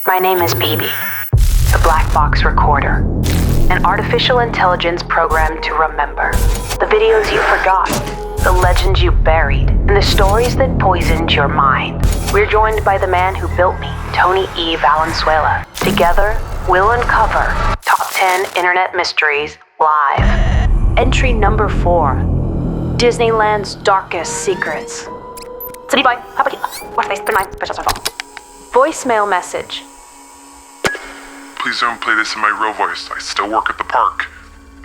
My name is BB, the Black Box Recorder, an artificial intelligence programmed to remember the videos you forgot, the legends you buried, and the stories that poisoned your mind. We're joined by the man who built me, Tony E. Valenzuela. Together, we'll uncover Top 10 Internet Mysteries live. Entry number 4, Disneyland's Darkest Secrets. Voicemail message. Please don't play this in my real voice. I still work at the park,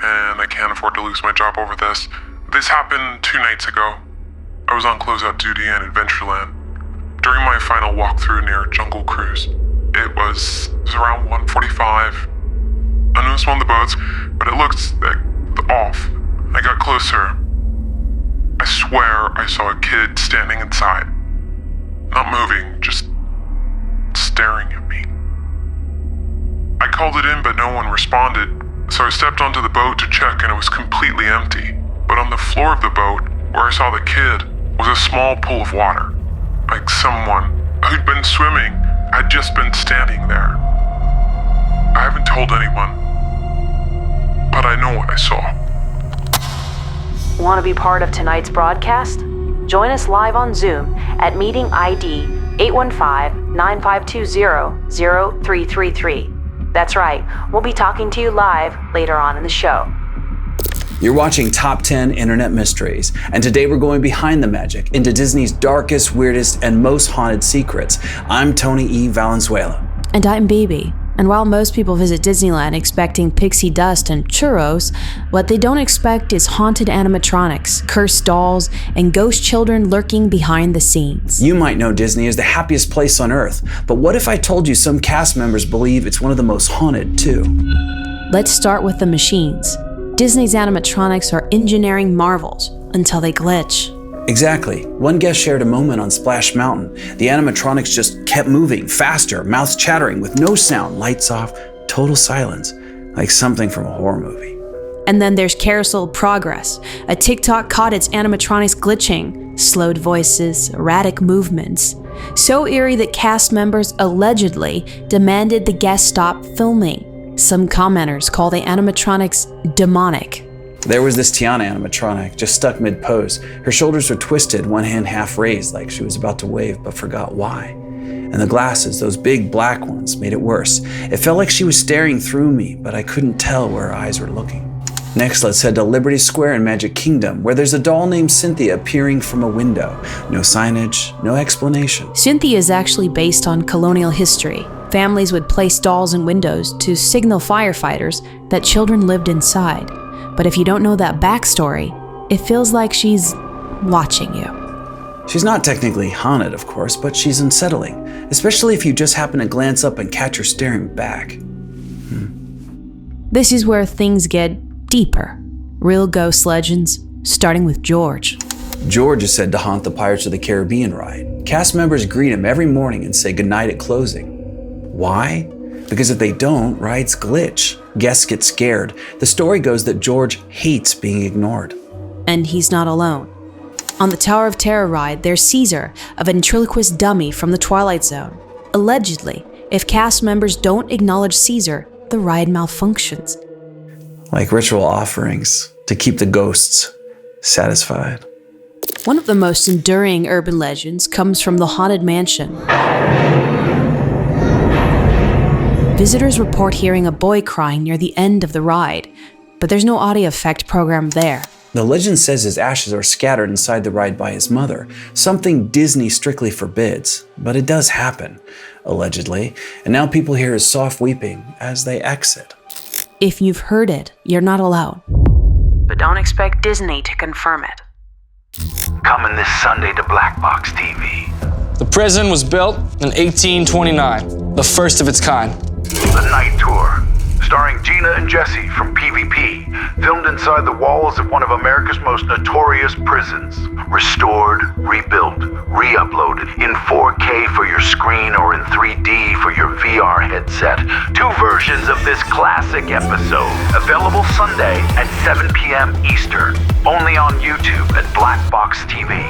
and I can't afford to lose my job over this. This happened 2 nights ago. I was on closeout duty in Adventureland. During my final walkthrough near Jungle Cruise, it was around 1:45. I noticed one of the boats, but it looked off. I got closer. I swear I saw a kid standing inside. Not moving, just staring at me. I called it in, but no one responded, so I stepped onto the boat to check, and it was completely empty. But on the floor of the boat, where I saw the kid, was a small pool of water. Like someone who'd been swimming had just been standing there. I haven't told anyone, but I know what I saw. Want to be part of tonight's broadcast? Join us live on Zoom at meeting ID 815-9520-0333. That's right, we'll be talking to you live later on in the show. You're watching Top 10 Internet Mysteries, and today we're going behind the magic into Disney's darkest, weirdest, and most haunted secrets. I'm Tony E. Valenzuela. And I'm BB. And while most people visit Disneyland expecting pixie dust and churros, what they don't expect is haunted animatronics, cursed dolls, and ghost children lurking behind the scenes. You might know Disney is the happiest place on earth, but what if I told you some cast members believe it's one of the most haunted too? Let's start with the machines. Disney's animatronics are engineering marvels until they glitch. Exactly. One guest shared a moment on Splash Mountain. The animatronics just kept moving, faster, mouths chattering with no sound, lights off, total silence, like something from a horror movie. And then there's Carousel Progress. A TikTok caught its animatronics glitching, slowed voices, erratic movements. So eerie that cast members allegedly demanded the guests stop filming. Some commenters call the animatronics demonic. There was this Tiana animatronic, just stuck mid-pose. Her shoulders were twisted, one hand half raised like she was about to wave but forgot why. And the glasses, those big black ones, made it worse. It felt like she was staring through me, but I couldn't tell where her eyes were looking. Next, let's head to Liberty Square in Magic Kingdom, where there's a doll named Cynthia appearing from a window. No signage, no explanation. Cynthia is actually based on colonial history. Families would place dolls in windows to signal firefighters that children lived inside. But if you don't know that backstory, it feels like she's watching you. She's not technically haunted, of course, but she's unsettling, especially if you just happen to glance up and catch her staring back. This is where things get deeper. Real ghost legends, starting with George. George is said to haunt the Pirates of the Caribbean ride. Cast members greet him every morning and say goodnight at closing. Why? Because if they don't, rides glitch. Guests get scared. The story goes that George hates being ignored. And he's not alone. On the Tower of Terror ride, there's Caesar, a ventriloquist dummy from the Twilight Zone. Allegedly, if cast members don't acknowledge Caesar, the ride malfunctions. Like ritual offerings to keep the ghosts satisfied. One of the most enduring urban legends comes from the Haunted Mansion. Visitors report hearing a boy crying near the end of the ride, but there's no audio effect programmed there. The legend says his ashes are scattered inside the ride by his mother, something Disney strictly forbids, but it does happen, allegedly, and now people hear his soft weeping as they exit. If you've heard it, you're not alone. But don't expect Disney to confirm it. Coming this Sunday to Black Box TV. The prison was built in 1829, the first of its kind. The Night Tour, starring Gina and Jesse from PvP, filmed inside the walls of one of America's most notorious prisons. Restored, rebuilt, re-uploaded in 4K for your screen or in 3D for your VR headset. 2 versions of this classic episode, available Sunday at 7 p.m. Eastern, only on YouTube at Black Box TV.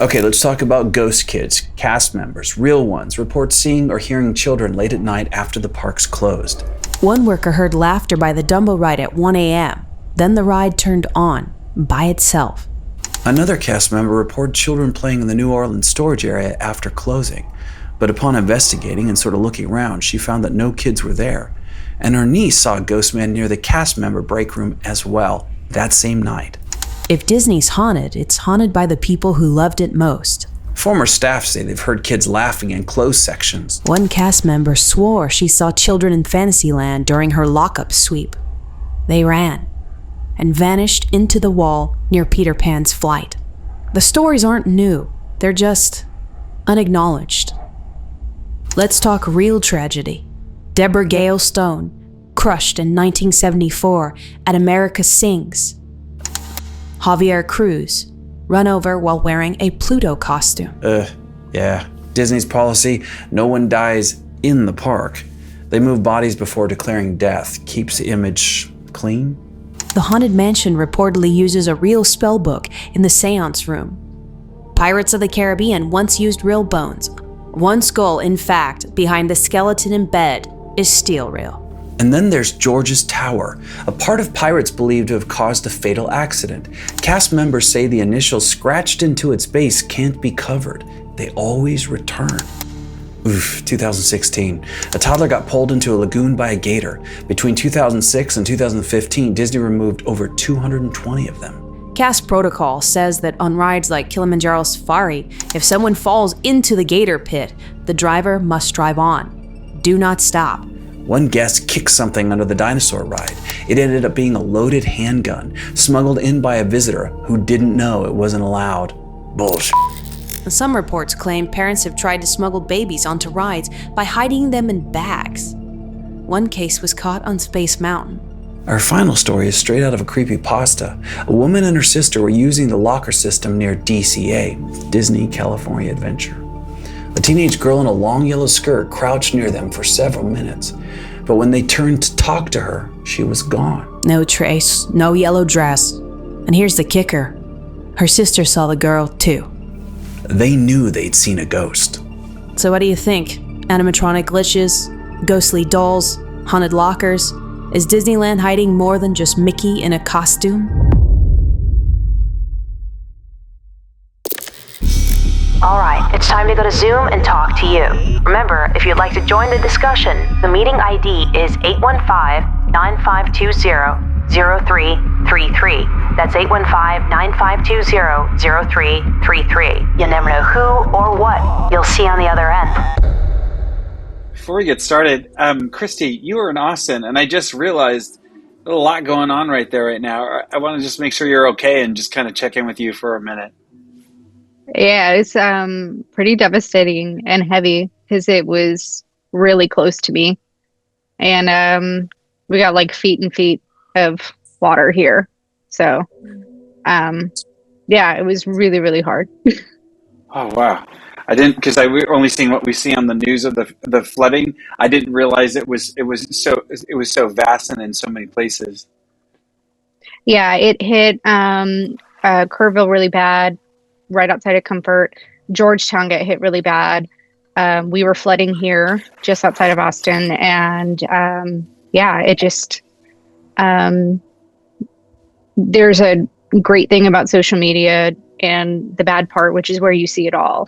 Okay, let's talk about ghost kids, cast members, real ones, report seeing or hearing children late at night after the parks closed. One worker heard laughter by the Dumbo ride at 1 a.m. Then the ride turned on by itself. Another cast member reported children playing in the New Orleans storage area after closing. But upon investigating and sort of looking around, she found that no kids were there. And her niece saw a ghost man near the cast member break room as well that same night. If Disney's haunted, it's haunted by the people who loved it most. Former staff say they've heard kids laughing in closed sections. One cast member swore she saw children in Fantasyland during her lockup sweep. They ran and vanished into the wall near Peter Pan's flight. The stories aren't new, they're just unacknowledged. Let's talk real tragedy. Deborah Gale Stone, crushed in 1974 at America Sings. Javier Cruz, run over while wearing a Pluto costume. Yeah. Disney's policy, no one dies in the park. They move bodies before declaring death, keeps the image clean. The Haunted Mansion reportedly uses a real spell book in the seance room. Pirates of the Caribbean once used real bones. One skull, in fact, behind the skeleton in bed is still real. And then there's George's Tower, a part of Pirates believed to have caused a fatal accident. Cast members say the initials scratched into its base can't be covered. They always return. 2016. A toddler got pulled into a lagoon by a gator. Between 2006 and 2015, Disney removed over 220 of them. Cast protocol says that on rides like Kilimanjaro Safari, if someone falls into the gator pit, the driver must drive on. Do not stop. One guest kicked something under the dinosaur ride. It ended up being a loaded handgun, smuggled in by a visitor who didn't know it wasn't allowed. Bullshit. Some reports claim parents have tried to smuggle babies onto rides by hiding them in bags. One case was caught on Space Mountain. Our final story is straight out of a creepypasta. A woman and her sister were using the locker system near DCA, Disney California Adventure. A teenage girl in a long yellow skirt crouched near them for several minutes, but when they turned to talk to her, she was gone. No trace, no yellow dress. And here's the kicker. Her sister saw the girl too. They knew they'd seen a ghost. So what do you think? Animatronic glitches, ghostly dolls, haunted lockers? Is Disneyland hiding more than just Mickey in a costume? Alright, it's time to go to Zoom and talk to you. Remember, if you'd like to join the discussion, the meeting ID is 815-9520-0333. That's 815-9520-0333. You never know who or what you'll see on the other end. Before we get started, Christy, you were in Austin, and I just realized there's a lot going on right there right now. I want to just make sure you're okay and just kind of check in with you for a minute. Yeah, it's pretty devastating and heavy because it was really close to me. And we got like feet and feet of water here. So, yeah, it was really, really hard. Oh, wow. I didn't, because we're only seeing what we see on the news of the flooding. I didn't realize it was so vast and in so many places. Yeah, it hit Kerrville really bad, right outside of Comfort. Georgetown got hit really bad. We were flooding here just outside of Austin, and yeah, it just there's a great thing about social media and the bad part, which is where you see it all.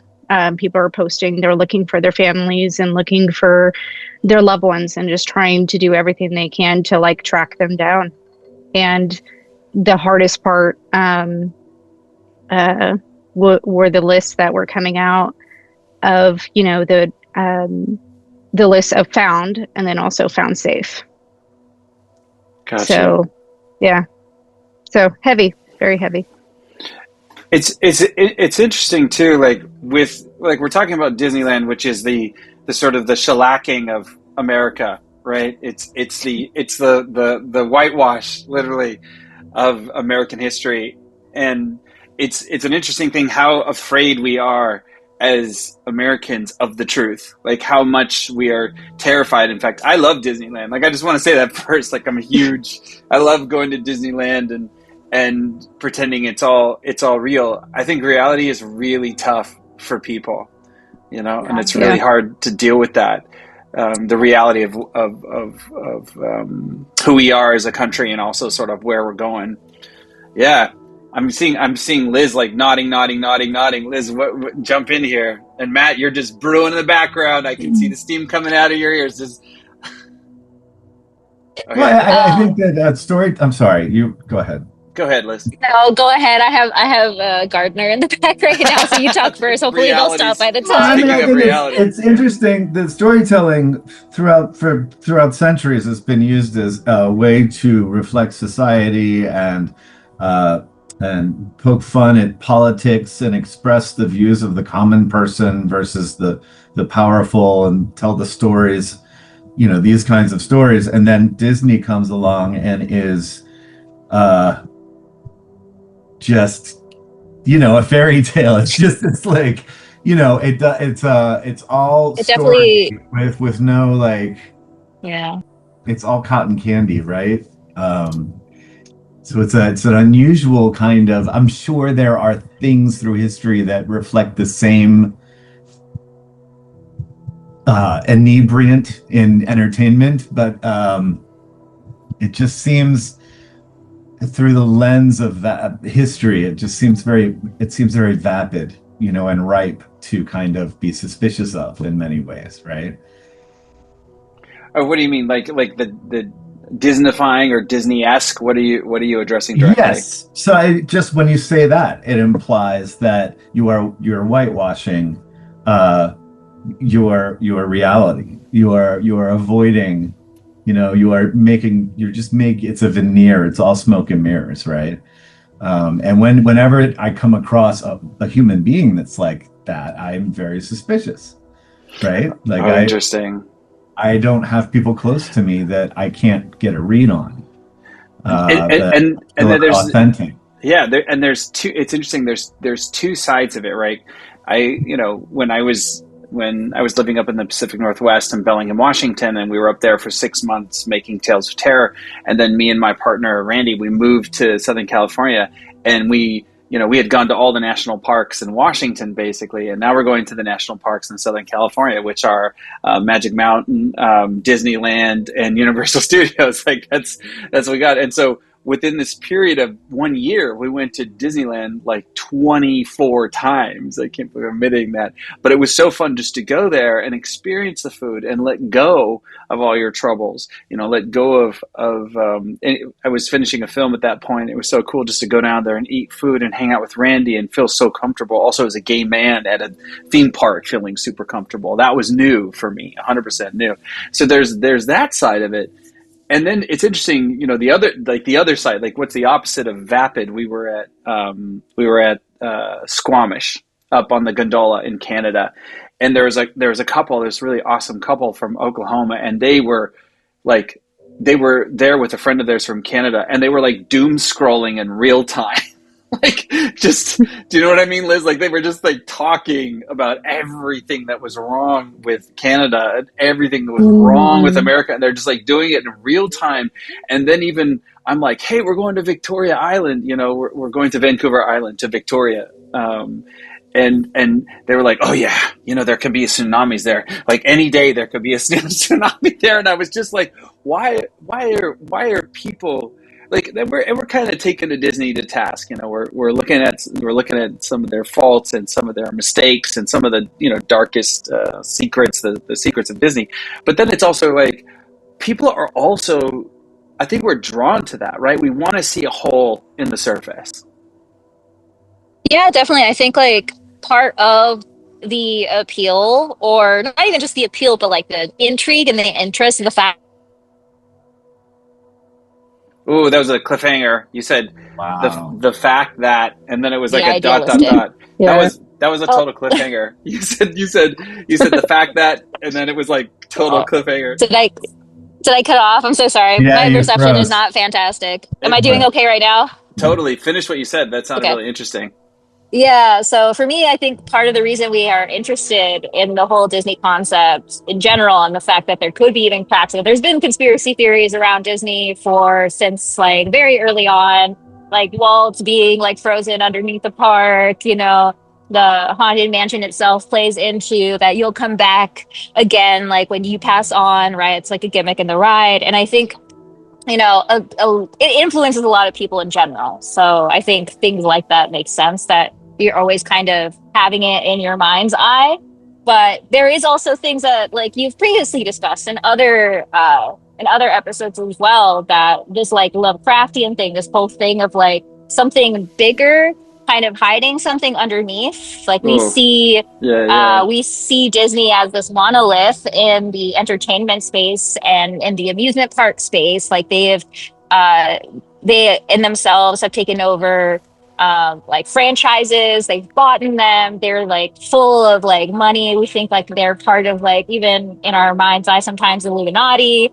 People are posting, they're looking for their families and looking for their loved ones and just trying to do everything they can to like track them down. And the hardest part were the lists that were coming out of, you know, the list of found and then also found safe. Gotcha. So, yeah. So heavy, very heavy. It's interesting too, like we're talking about Disneyland, which is the sort of the shellacking of America, right? It's the whitewash literally of American history. And it's an interesting thing how afraid we are as Americans of the truth, like how much we are terrified. In fact, I love Disneyland. Like, I just want to say that first, like I love going to Disneyland and pretending it's all real. I think reality is really tough for people, and it's really hard to deal with that. The reality of who we are as a country, and also sort of where we're going. Yeah, I'm seeing Liz like nodding. Liz, what, jump in here. And Matt, you're just brewing in the background. I can see the steam coming out of your ears. Just... Okay. Well, I think that story. I'm sorry. You go ahead. Go ahead, Liz. No, go ahead. I have a gardener in the back right now, so you talk first. Hopefully they'll stop by the time. It's interesting. The storytelling throughout centuries has been used as a way to reflect society and poke fun at politics and express the views of the common person versus the powerful, and tell the stories, these kinds of stories. And then Disney comes along and is just a fairy tale. It's like it's all story with no like, it's all cotton candy, right? So it's an unusual kind of, I'm sure there are things through history that reflect the same inebriant in entertainment, but it just seems, through the lens of that history, it seems very vapid, and ripe to kind of be suspicious of in many ways, right? Oh, what do you mean? Like the Disneyfying or Disney-esque? What are you addressing directly? Yes. So when you say that, it implies that you're whitewashing your reality. You are avoiding. It's a veneer. It's all smoke and mirrors, right? And whenever I come across a human being that's like that, I'm very suspicious, right? Like, interesting. I don't have people close to me that I can't get a read on. And then there's authentic. Yeah, there's two. It's interesting. There's two sides of it, right? When I was living up in the Pacific Northwest in Bellingham, Washington, and we were up there for 6 months making Tales of Terror. And then me and my partner, Randy, we moved to Southern California, and we had gone to all the national parks in Washington, basically. And now we're going to the national parks in Southern California, which are Magic Mountain, Disneyland, and Universal Studios. Like that's what we got. And so within this period of 1 year, we went to Disneyland like 24 times. I can't believe I'm admitting that. But it was so fun just to go there and experience the food and let go of all your troubles. Let go of I was finishing a film at that point. It was so cool just to go down there and eat food and hang out with Randy and feel so comfortable. Also, as a gay man at a theme park, feeling super comfortable. That was new for me, 100% new. So there's that side of it. And then it's interesting, the other side, like what's the opposite of vapid? We were at Squamish up on the gondola in Canada, and there was a couple, this really awesome couple from Oklahoma, and they were there with a friend of theirs from Canada, and they were like doom scrolling in real time. Like, just, do you know what I mean, Liz? Like, they were just like talking about everything that was wrong with Canada and everything that was wrong with America. And they're just like doing it in real time. And then even I'm like, hey, we're going to Victoria Island. We're going to Vancouver Island to Victoria. And they were like, oh yeah, there can be tsunamis there. Like any day there could be a tsunami there. And I was just like, why are people like, we're kind of taking to Disney to task. We're looking at some of their faults and some of their mistakes and some of the darkest secrets, the secrets of Disney. But then it's also like, people are also, I think we're drawn to that, right? We want to see a hole in the surface. Yeah, definitely. I think like part of the appeal, or not even just the appeal, but like the intrigue and the interest in the fact. Ooh, that was a cliffhanger. You said wow. the fact that, and then it was like a dot. Yeah. That was a total cliffhanger. You said the fact that, and then it was like total cliffhanger. Did I cut off? I'm so sorry. Yeah, my reception is not fantastic. Am I doing okay right now? Totally. Finish what you said. That sounded really interesting. Yeah, so for me, I think part of the reason we are interested in the whole Disney concept in general, and the fact that there could be even cracks. There's been conspiracy theories around Disney since like very early on. like Walt being like frozen underneath the park, the haunted mansion itself plays into that you'll come back again, like when you pass on, right? It's like a gimmick in the ride. And I think, it influences a lot of people in general. So I think things like that make sense, that you're always kind of having it in your mind's eye. But there is also things that, like you've previously discussed in other episodes as well, that this like Lovecraftian thing, this whole thing of like something bigger kind of hiding something underneath. Like we see Disney as this monolith in the entertainment space and in the amusement park space. Like they in themselves have taken over like franchises, they've bought in them, they're like full of like money. We think like they're part of, like, even in our mind's eye sometimes, Illuminati,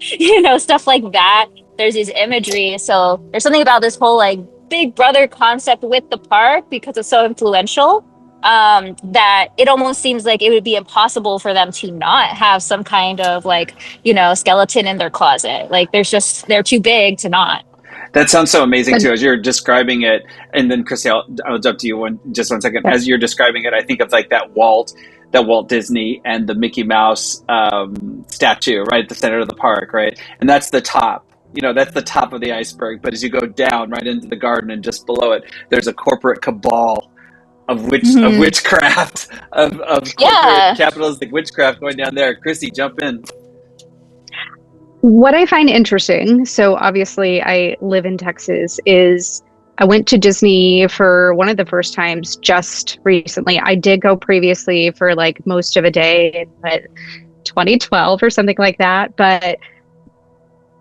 stuff like that. There's this imagery. So there's something about this whole like big brother concept with the park, because it's so influential, that it almost seems like it would be impossible for them to not have some kind of like, skeleton in their closet. Like they're too big to not. That sounds so amazing too, as you're describing it. And then Chrissy, I'll jump to you just one second. As you're describing it, I think of like that Walt Disney and the Mickey Mouse statue right at the center of the park, right? And that's the top. That's the top of the iceberg. But as you go down right into the garden and just below it, there's a corporate cabal of witchcraft, of corporate capitalistic witchcraft going down there. Chrissy, jump in. What I find interesting, so obviously I live in Texas, is I went to Disney for one of the first times just recently. I did go previously for like most of a day in 2012 or something like that. But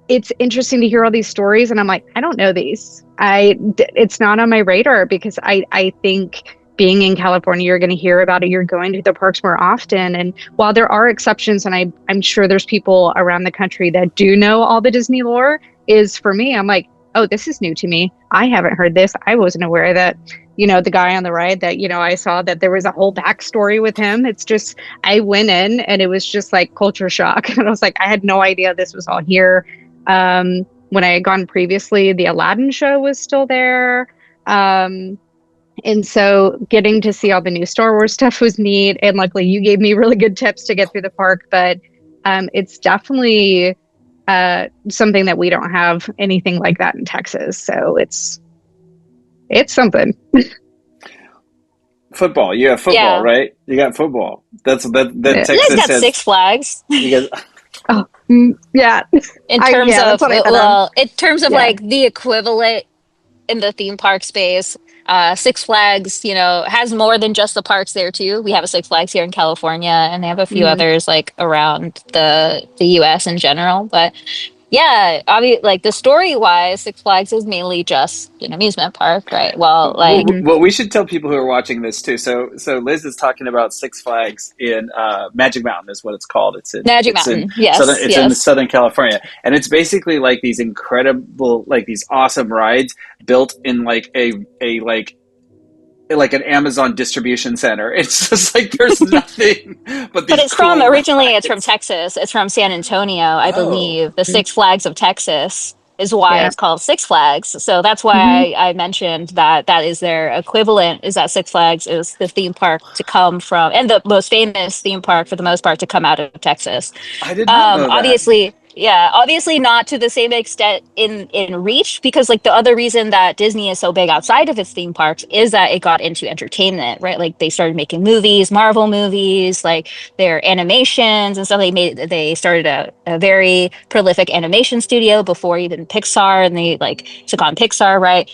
it's interesting to hear all these stories, and I'm like, I don't know these. It's not on my radar, because I think being in California, you're going to hear about it. You're going to the parks more often. And while there are exceptions, and I'm sure there's people around the country that do know all the Disney lore, is for me, I'm like, oh, this is new to me. I haven't heard this. I wasn't aware that, the guy on the ride that, I saw that there was a whole backstory with him. It's just, I went in and it was just like culture shock. And I was like, I had no idea this was all here. When I had gone previously, the Aladdin show was still there. And so getting to see all the new Star Wars stuff was neat. And luckily you gave me really good tips to get through the park. But it's definitely something that we don't have anything like that in Texas. So it's something. Football. You have football, right? You got football. That's Texas. You guys got Six Flags. You guys, yeah. In terms of like the equivalent in the theme park space, Six Flags, has more than just the parks there too. We have a Six Flags here in California, and they have a few others like around the US in general. But yeah, obviously, like the story wise, Six Flags is mainly just an amusement park, right? Well, like, well, we should tell people who are watching this too. So Liz is talking about Six Flags in Magic Mountain, is what it's called. It's in Magic Mountain. Yes, it's in Southern California, and it's basically like these incredible, like these awesome rides built in like like an Amazon distribution center. It's just like there's nothing but these. But it's cool originally rides. It's from Texas. It's from San Antonio, I believe. The Six Flags of Texas is why it's called Six Flags. So that's why I mentioned that is their equivalent, is that Six Flags is the theme park to come from, and the most famous theme park for the most part to come out of Texas. I did not know that. Obviously not to the same extent in reach, because like the other reason that Disney is so big outside of its theme parks is that it got into entertainment, right? Like they started making movies, Marvel movies, like their animations and stuff. They started a very prolific animation studio before even Pixar, and they like took on Pixar, right?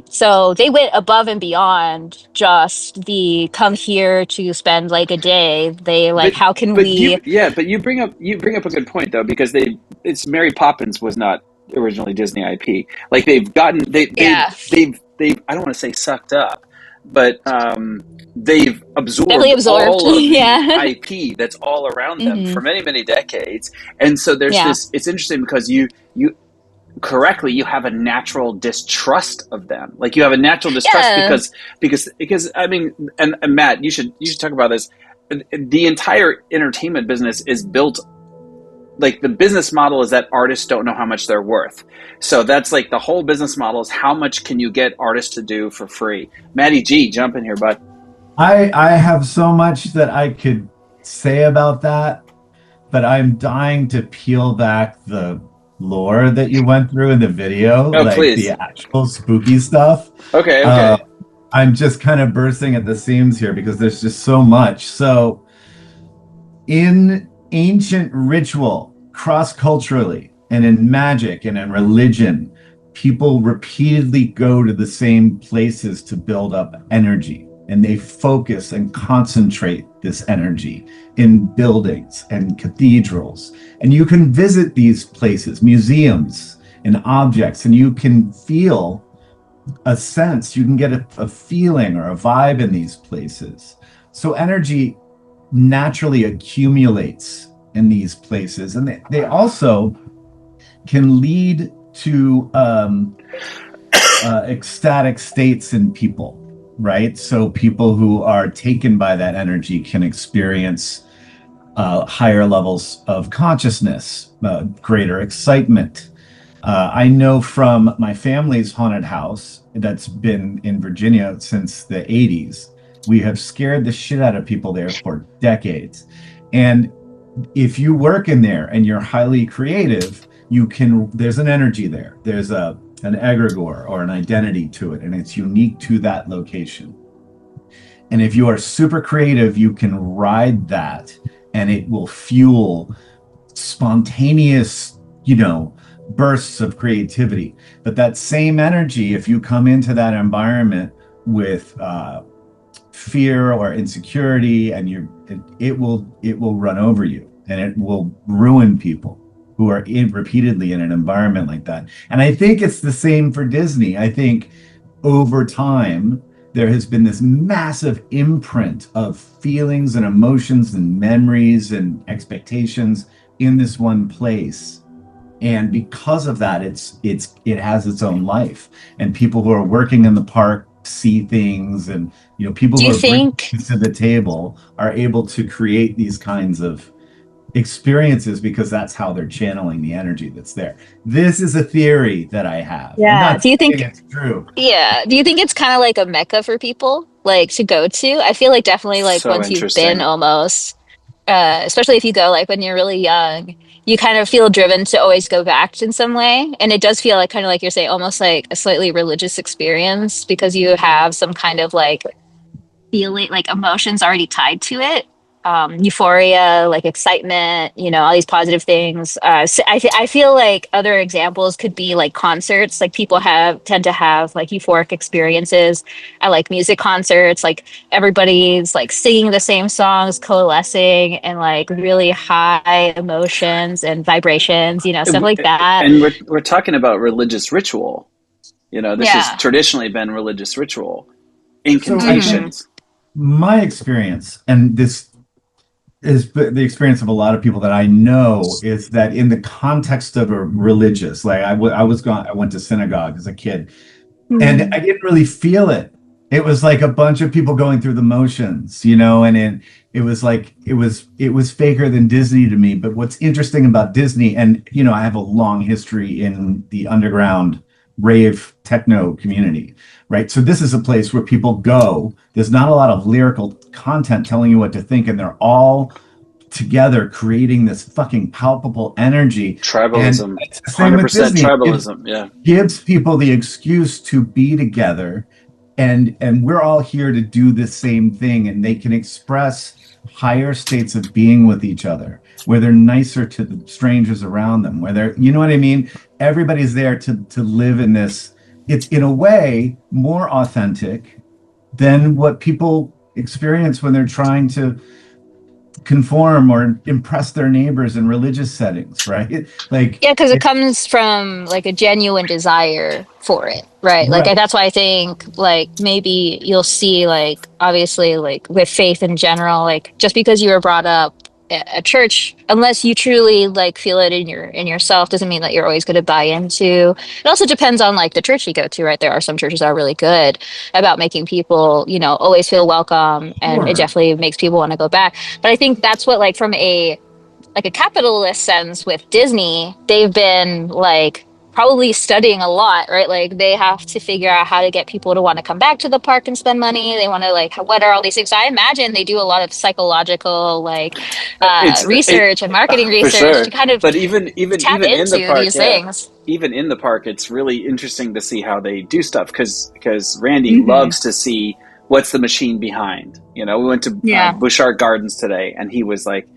So they went above and beyond just the come here to spend like a day. They like, how can we? But you bring up a good point though, because it's Mary Poppins was not originally Disney IP. Like they've gotten they've I don't want to say sucked up, but they've absorbed all of the IP that's all around them for many, many decades. And so there's this. It's interesting because you correctly, you have a natural distrust of them. Like you have a natural distrust because I mean, and Matt, you should talk about this. The entire entertainment business is built like the business model is that artists don't know how much they're worth. So that's like the whole business model is how much can you get artists to do for free? Matty G, jump in here, bud. I have so much that I could say about that, but I'm dying to peel back the lore that you went through in the video, Oh, like please. the actual spooky stuff. Okay. I'm just kind of bursting at the seams here because there's just so much. So in ancient ritual, cross-culturally, and in magic and in religion, people repeatedly go to the same places to build up energy, and they focus and concentrate this energy in buildings and cathedrals. And you can visit these places, museums and objects, and you can feel a sense, you can get a feeling or a vibe in these places. So energy naturally accumulates in these places, and they also can lead to ecstatic states in people, right? So people who are taken by that energy can experience higher levels of consciousness, greater excitement. I know from my family's haunted house that's been in Virginia since the 80s, we have scared the shit out of people there for decades. And if you work in there and you're highly creative, there's an energy there. There's an egregore or an identity to it, and it's unique to that location. And if you are super creative, you can ride that, and it will fuel spontaneous, bursts of creativity. But that same energy, if you come into that environment with fear or insecurity, and it will run over you, and it will ruin people who are repeatedly in an environment like that. And I think it's the same for Disney. I think over time there has been this massive imprint of feelings and emotions and memories and expectations in this one place. And because of that, it has its own life, and people who are working in the park see things, and people who are bringing things to the table are able to create these kinds of experiences because that's how they're channeling the energy that's there. This is a theory that I have. Yeah. Do you think it's true? Yeah. Do you think it's kind of like a mecca for people, like to go to? I feel like definitely like once you've been almost, especially if you go like when you're really young, you kind of feel driven to always go back in some way. And it does feel like kind of like you're saying, almost like a slightly religious experience because you have some kind of like feeling, like emotions already tied to it. Euphoria, like excitement, all these positive things. So I feel like other examples could be like concerts. Like people tend to have like euphoric experiences. I like music concerts. Like everybody's like singing the same songs, coalescing, and like really high emotions and vibrations. Stuff like that. And we're talking about religious ritual. This has traditionally been religious ritual, incantations. My experience, and this is the experience of a lot of people that I know, is that in the context of a religious, like I went to synagogue as a kid, and I didn't really feel it. It was like a bunch of people going through the motions, and it was like it was faker than Disney to me. But what's interesting about Disney, and I have a long history in the underground rave techno community, right? So this is a place where people go. There's not a lot of lyrical content telling you what to think, and they're all together creating this fucking palpable energy. Tribalism, 100% tribalism. It gives people the excuse to be together, and we're all here to do the same thing, and they can express higher states of being with each other, where they're nicer to the strangers around them, where they're, what I mean? Everybody's there to live in this. It's in a way more authentic than what people experience when they're trying to conform or impress their neighbors in religious settings, right? Because it comes from like a genuine desire for it, right? Like that's why I think like maybe you'll see like obviously like with faith in general, like just because you were brought up at church, unless you truly like feel it in yourself, doesn't mean that you're always going to buy into. It also depends on like the church you go to, right? There are some churches that are really good about making people, always feel welcome, and it definitely makes people want to go back. But I think that's what like from a like a capitalist sense with Disney, they've been like probably studying a lot, right? Like they have to figure out how to get people to want to come back to the park and spend money. They want to like, what are all these things? So I imagine they do a lot of psychological like research and marketing for research sure. to kind of But even tap in the into park, these things. even in the park, it's really interesting to see how they do stuff because Randy loves to see what's the machine behind. You know, we went to Bouchard Gardens today, and he was like,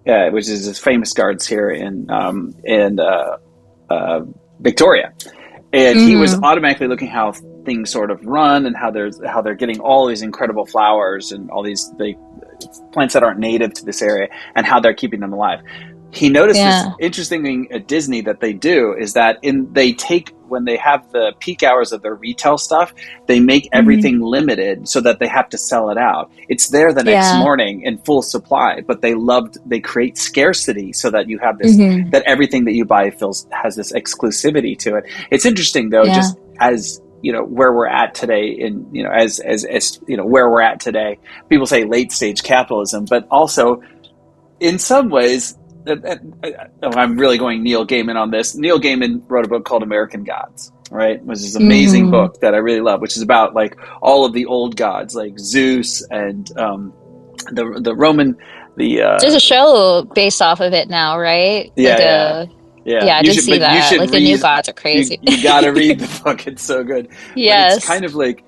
which is his famous gardens here in Victoria, and he was automatically looking how things sort of run and how they're getting all these incredible flowers and all these plants that aren't native to this area and how they're keeping them alive. He noticed this interesting thing at Disney that they do is that when they have the peak hours of their retail stuff, they make everything limited so that they have to sell it out. It's there the next morning in full supply, but they create scarcity so that you have this, that everything that you buy has this exclusivity to it. It's interesting though, just as, you know, where we're at today as you know, where we're at today, people say late stage capitalism, but also in some ways, I'm really going Neil Gaiman on this. Neil Gaiman wrote a book called American Gods, right? Which is an amazing book that I really love, which is about like all of the old gods, like Zeus and the Roman. There's a show based off of it now, right? Yeah. I did see that. Like the new gods are crazy. You got to read the book; it's so good. Yes, but it's kind of like.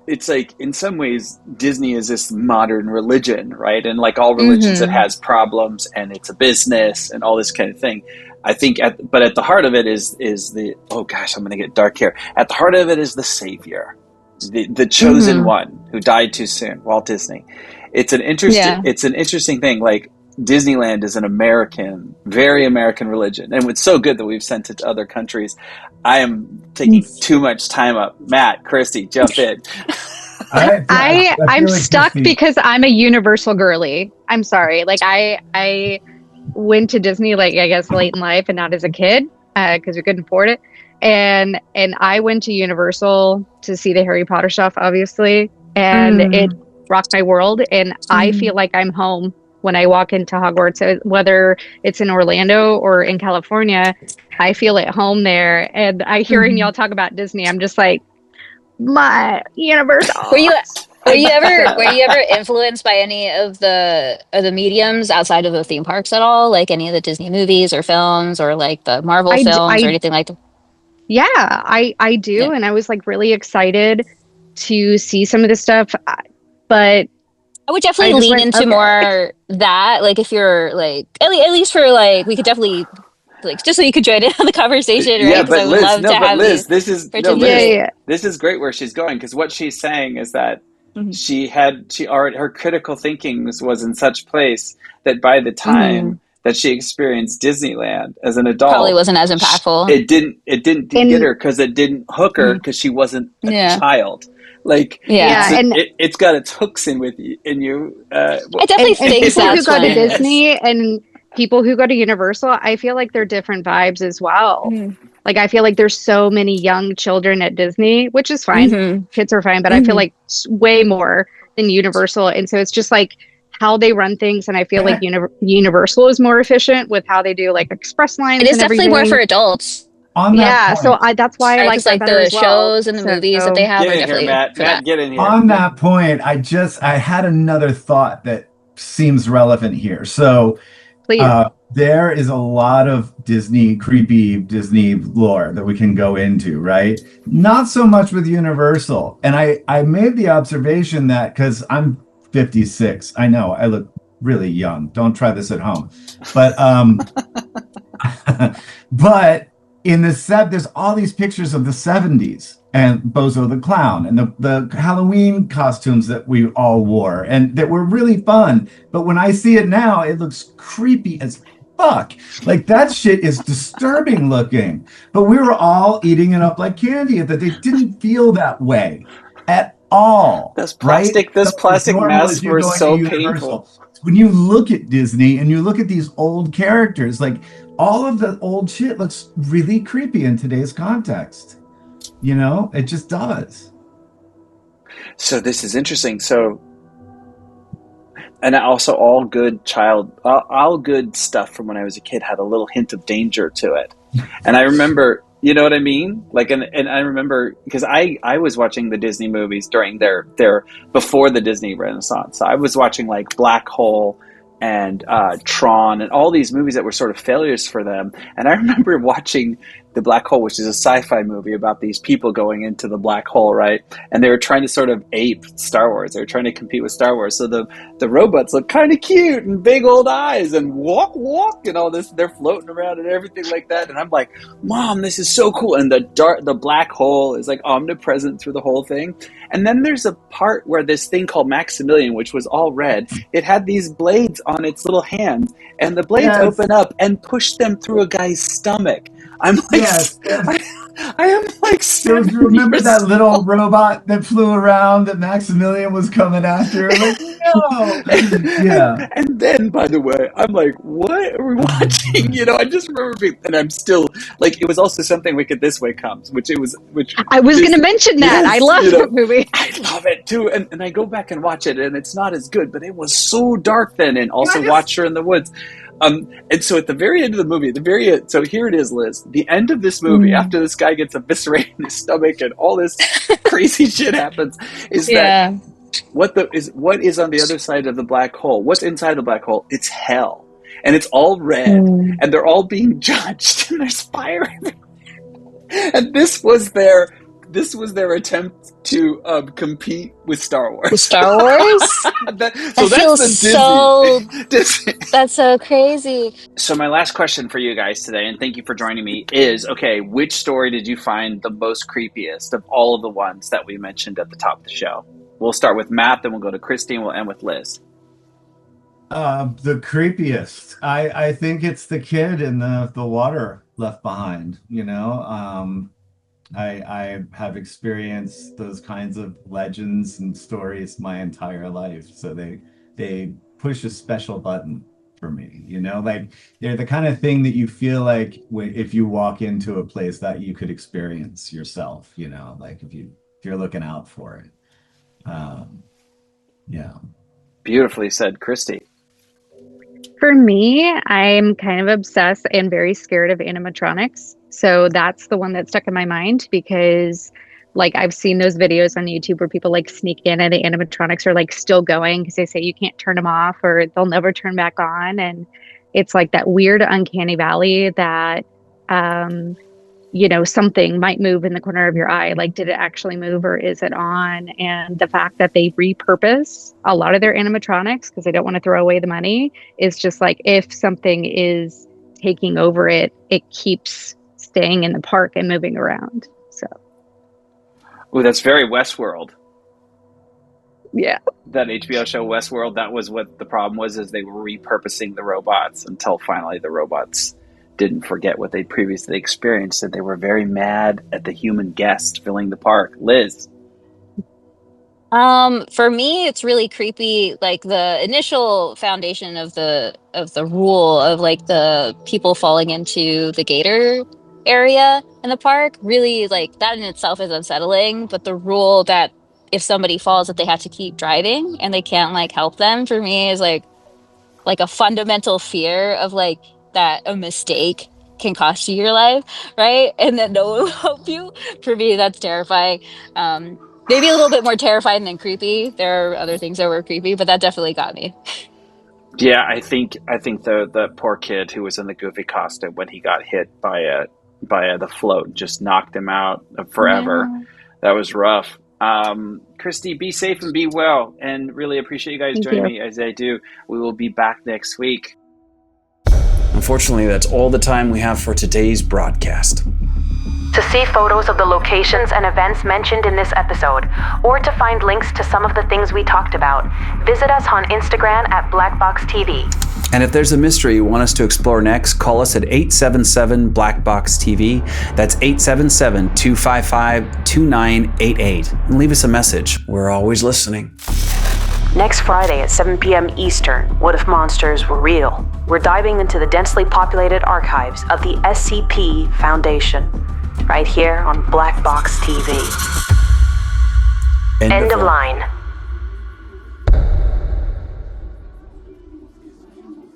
It's like, in some ways, Disney is this modern religion, right? And like all religions, it has problems and it's a business and all this kind of thing. I think, but at the heart of it is the, oh gosh, I'm going to get dark here. At the heart of it is the savior, the chosen one who died too soon, Walt Disney. It's an interesting thing. Like Disneyland is an very American religion. And it's so good that we've sent it to other countries. I am taking too much time up. Matt, Christy, jump in. I'm stuck because I'm a Universal girly. I'm sorry. Like I went to Disney, like I guess late in life and not as a kid because we couldn't afford it. And I went to Universal to see the Harry Potter stuff, obviously. And it rocked my world. And I feel like I'm home when I walk into Hogwarts. So whether it's in Orlando or in California, I feel at home there. And hearing y'all talk about Disney, I'm just like, my Universal. Were you ever influenced by any of the mediums outside of the theme parks at all? Like any of the Disney movies or films or like the Marvel films or anything like that? Yeah, I do. Yeah. And I was like really excited to see some of this stuff. But I would definitely lean into more that, like if you're like, at least for like, we could definitely like, just so you could join in on the conversation, right? Yeah, but Liz, this is great where she's going, because what she's saying is that her critical thinking was in such place that by the time that she experienced Disneyland as an adult, probably wasn't as impactful. It didn't get her because it didn't hook her because she wasn't a child. Like, it's got its hooks in you. I definitely think people who go to Disney and people who go to Universal, I feel like they're different vibes as well. Like, I feel like there's so many young children at Disney, which is fine. Kids are fine, but I feel like way more than Universal. And so it's just like how they run things. And I feel like Universal is more efficient with how they do like express lines. It is definitely more for adults. So that's why I like the shows and the movies that they have. Get in here, Matt, get in here. On that point, I had another thought that seems relevant here. So there is a lot of creepy Disney lore that we can go into, right? Not so much with Universal. And I made the observation that, because I'm 56, I know I look really young. Don't try this at home. But but in the set, there's all these pictures of the 70s and Bozo the Clown and the Halloween costumes that we all wore and that were really fun. But when I see it now, it looks creepy as fuck. Like, that shit is disturbing looking. But we were all eating it up like candy, that they didn't feel that way at all. Those plastic masks were so painful. When you look at Disney and you look at these old characters, like, all of the old shit looks really creepy in today's context. You know, it just does. So this is interesting. So And also all good stuff from when I was a kid had a little hint of danger to it. And I remember, you know what I mean? Like, and I remember because I was watching the Disney movies during their before the Disney Renaissance. So I was watching like Black Hole and Tron and all these movies that were sort of failures for them. And I remember watching The Black Hole, which is a sci-fi movie about these people going into the black hole, right? And they were trying to sort of ape Star Wars. They were trying to compete with Star Wars. So the robots look kind of cute and big old eyes and walk and all this. They're floating around and everything like that. And I'm like, Mom, this is so cool. And the black hole is like omnipresent through the whole thing. And then there's a part where this thing called Maximilian, which was all red, it had these blades on its little hands, and the blades open up and push them through a guy's stomach. I'm like, I am like, so remember that little robot that flew around that Maximilian was coming after? Like, no. Yeah. And then, by the way, I'm like, what are we watching? You know, I just remember and I'm still like, it was also Something Wicked This Way Comes, which I was going to mention that. Yes, I love that movie. I love it too. And I go back and watch it, and it's not as good, but it was so dark then. And also Watcher in the Woods. And so at the very end of the movie, so here it is, Liz. The end of this movie, after this guy gets eviscerated in his stomach and all this crazy shit happens, is that what is on the other side of the black hole? What's inside the black hole? It's hell, and it's all red, and they're all being judged, and there's fire everywhere. And this was their attempt to compete with Star Wars. With Star Wars? That's so crazy. So my last question for you guys today, and thank you for joining me, is, okay, which story did you find the most creepiest of all of the ones that we mentioned at the top of the show? We'll start with Matt, then we'll go to Christy, and we'll end with Liz. The creepiest. I think it's the kid in the water left behind, you know? I have experienced those kinds of legends and stories my entire life. So they push a special button for me, you know, like they're the kind of thing that you feel like if you walk into a place that you could experience yourself, you know, like if you're looking out for it. Yeah. Beautifully said, Christy. For me, I'm kind of obsessed and very scared of animatronics. So that's the one that stuck in my mind because like I've seen those videos on YouTube where people like sneak in and the animatronics are like still going because they say you can't turn them off or they'll never turn back on. And it's like that weird uncanny valley that, you know, something might move in the corner of your eye. Like, did it actually move or is it on? And the fact that they repurpose a lot of their animatronics because they don't want to throw away the money is just like if something is taking over it, it keeps staying in the park and moving around. So, oh, that's very Westworld. Yeah, that HBO show Westworld. That was what the problem was, is they were repurposing the robots until finally the robots didn't forget what they previously experienced, and they were very mad at the human guest filling the park. Liz. For me, it's really creepy. Like the initial foundation of the rule of like the people falling into the gator area in the park, really like that in itself is unsettling. But the rule that if somebody falls, that they have to keep driving and they can't like help them, for me is like a fundamental fear of like that a mistake can cost you your life, right? And that no one will help you. For me, that's terrifying. Maybe a little bit more terrifying than creepy. There are other things that were creepy, but that definitely got me. Yeah, I think the poor kid who was in the Goofy costume when he got hit by the float just knocked him out forever. Yeah. That was rough. Christy, be safe and be well, and really appreciate you guys joining me as I do. We will be back next week. Unfortunately, that's all the time we have for today's broadcast. To see photos of the locations and events mentioned in this episode, or to find links to some of the things we talked about, visit us on Instagram at BlackBoxTV. And if there's a mystery you want us to explore next, call us at 877-BlackBox-TV. That's 877-255-2988. And leave us a message. We're always listening. Next Friday at 7 p.m. Eastern, What If Monsters Were Real? We're diving into the densely populated archives of the SCP Foundation, right here on Black Box TV. End of line.